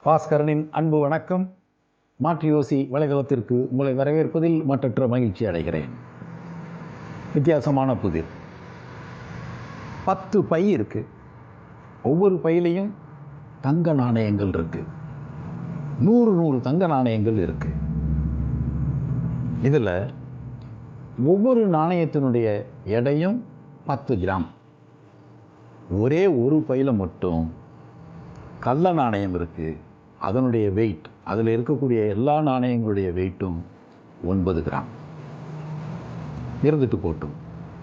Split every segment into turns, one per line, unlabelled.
பாஸ்கரனின் அன்பு வணக்கம். மாற்றி யோசி வலைதளத்திற்கு உங்களை வரவேற்பதில் மற்றற்ற மகிழ்ச்சி அடைகிறேன். வித்தியாசமான புதிர் 10 பை இருக்கு. ஒவ்வொரு பையிலையும் தங்க நாணயங்கள் இருக்கு. 100 தங்க நாணயங்கள் இருக்கு. இதில் ஒவ்வொரு நாணயத்தினுடைய எடையும் 10 கிராம். ஒரே ஒரு பையில் மட்டும் கள்ள நாணயம் இருக்குது. அதனுடைய வெயிட், அதில் இருக்கக்கூடிய எல்லா நாணயங்களுடைய வெயிட்டும் 9 கிராம். இருந்துட்டு போட்டும்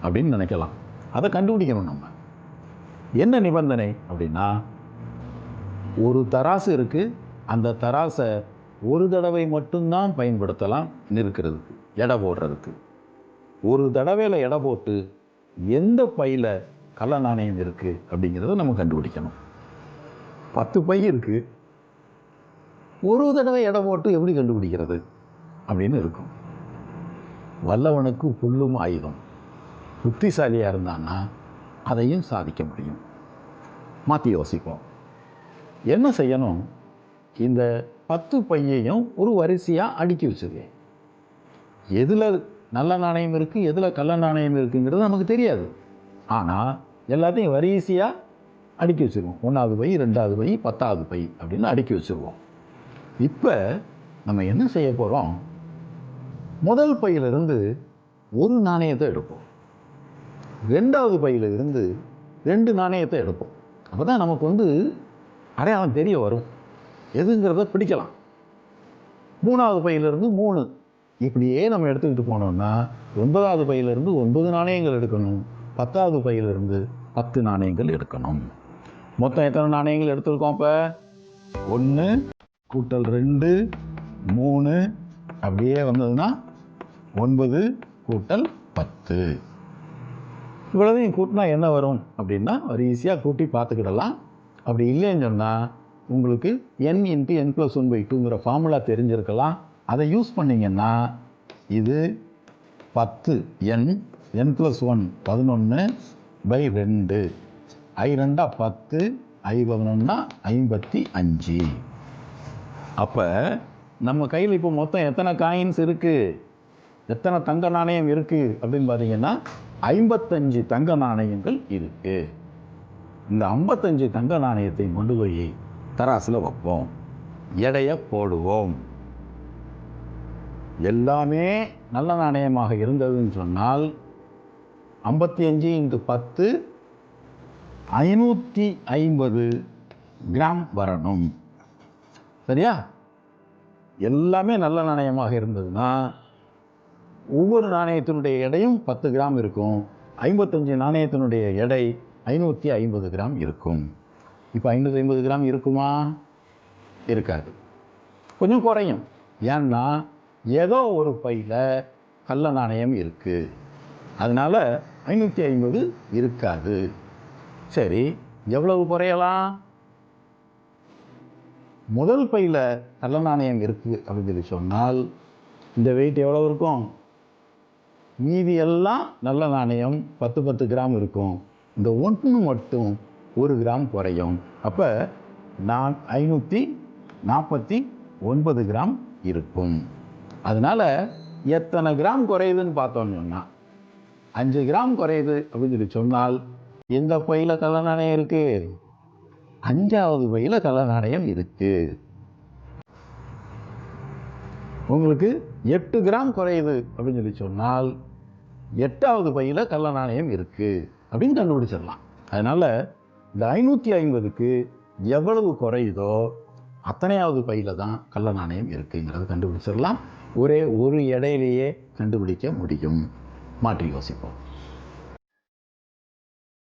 அப்படின்னு நினைக்கலாம். அதை கண்டுபிடிக்கணும். நம்ம என்ன நிபந்தனை அப்படின்னா, ஒரு தராசு இருக்குது. அந்த தராசை ஒரு தடவை மட்டும்தான் பயன்படுத்தலாம் நிற்கிறதுக்கு, எடை போடுறதுக்கு. ஒரு தடவையில் எடை போட்டு எந்த பையில் கள்ள நாணயம் இருக்குது அப்படிங்கிறத நம்ம கண்டுபிடிக்கணும். 10 பை இருக்குது. ஒரு தடவை எடை போட்டு எப்படி கண்டுபிடிக்கிறது அப்படின்னு இருக்கும். வல்லவனுக்கு புல்லும் ஆயுதம். புத்திசாலியாக இருந்தான்னா அதையும் சாதிக்க முடியும். மாற்றி யோசிப்போம். என்ன செய்யணும்? இந்த 10 பையையும் ஒரு வரிசையாக அடுக்கி வச்சுருக்கேன். எதில் நல்ல நாணயம் இருக்குது, எதில் கள்ள நாணயம் இருக்குங்கிறது நமக்கு தெரியாது. ஆனால் எல்லாத்தையும் வரிசையாக அடுக்கி வச்சுருவோம். 1வது பை, 2வது பை, 10வது பை அப்படின்னு அடுக்கி வச்சுருவோம். இப்போ நம்ம என்ன செய்ய போகிறோம்? முதல் பையிலிருந்து ஒரு நாணயத்தை எடுப்போம். 2வது பையிலிருந்து 2 நாணயத்தை எடுப்போம். அப்போ தான் நமக்கு அடையாளம் தெரிய வரும், எதுங்கிறத பிடிக்கலாம். 3வது பையிலிருந்து 3. இப்படியே நம்ம எடுத்துக்கிட்டு போனோம்னா 9வது பையிலிருந்து 9 நாணயங்கள் எடுக்கணும். 10வது பையிலிருந்து 10 நாணயங்கள் எடுக்கணும். மொத்தம் எத்தனை நாணயங்கள் எடுத்துருக்கோம்? இப்போ 1 கூட்டல் 2 3 அப்படியே வந்ததுன்னா 9 கூட்டல் 10. இவ்வளோதையும் கூட்டினா என்ன வரும் அப்படின்னா ஒரு ஈஸியாக கூட்டி பார்த்துக்கிடலாம். அப்படி இல்லைன்னு சொன்னால் உங்களுக்கு n × n+1/2ங்கிற ஃபார்முலா தெரிஞ்சிருக்கலாம். அதை யூஸ் பண்ணிங்கன்னா இது 10 n+1 11/2. I2 10, I11 55. அப்போ நம்ம கையில் இப்போ மொத்தம் எத்தனை காயின்ஸ் இருக்குது, எத்தனை தங்க நாணயம் இருக்குது அப்படின்னு பார்த்தீங்கன்னா 55 தங்க நாணயங்கள் இருக்குது. இந்த 55 தங்க நாணயத்தை கொண்டு போய் தராசில் வைப்போம், எடையை போடுவோம். எல்லாமே நல்ல நாணயமாக இருந்ததுன்னு சொன்னால் 55 × 10 550 கிராம் வரணும். சரியா? எல்லாமே நல்ல நாணயமாக இருந்ததுன்னா ஒவ்வொரு நாணயத்தினுடைய எடையும் 10 கிராம் இருக்கும். 55 நாணயத்தினுடைய எடை 550 கிராம் இருக்கும். இப்போ 550 கிராம் இருக்குமா? இருக்காது, கொஞ்சம் குறையும். ஏன்னா ஏதோ ஒரு பையில் கள்ள நாணயம் இருக்குது, அதனால் 550 இருக்காது. சரி, எவ்வளவு குறையலாம்? முதல் பையில் கள்ள நாணயம் இருக்குது அப்படின்னு சொல்லி சொன்னால் இந்த வெயிட் எவ்வளோ இருக்கும்? மீதி எல்லாம் நல்ல நாணயம் 10 கிராம் இருக்கும். இந்த 1 மட்டும் 1 கிராம் குறையும். அப்போ 549 கிராம் இருக்கும். அதனால் எத்தனை கிராம் குறையுதுன்னு பார்த்தோம்னா 5 கிராம் குறையுது அப்படின்னு சொல்லி சொன்னால் எந்த பையில் கள்ள நாணயம் இருக்குது? 5வது பையில் கள்ள நாணயம் இருக்குது. உங்களுக்கு 8 கிராம் குறையுது அப்படின்னு சொல்லி சொன்னால் 8வது பையில் கள்ள நாணயம் இருக்குது அப்படின்னு கண்டுபிடிச்சிடலாம். அதனால் இந்த 550க்கு எவ்வளவு குறையுதோ அத்தனையாவது பையில் தான் கள்ள நாணயம் இருக்குங்கிறத கண்டுபிடிச்சிடலாம். ஒரே ஒரு எடையிலேயே கண்டுபிடிக்க முடியும். மாற்றி யோசிப்போம்.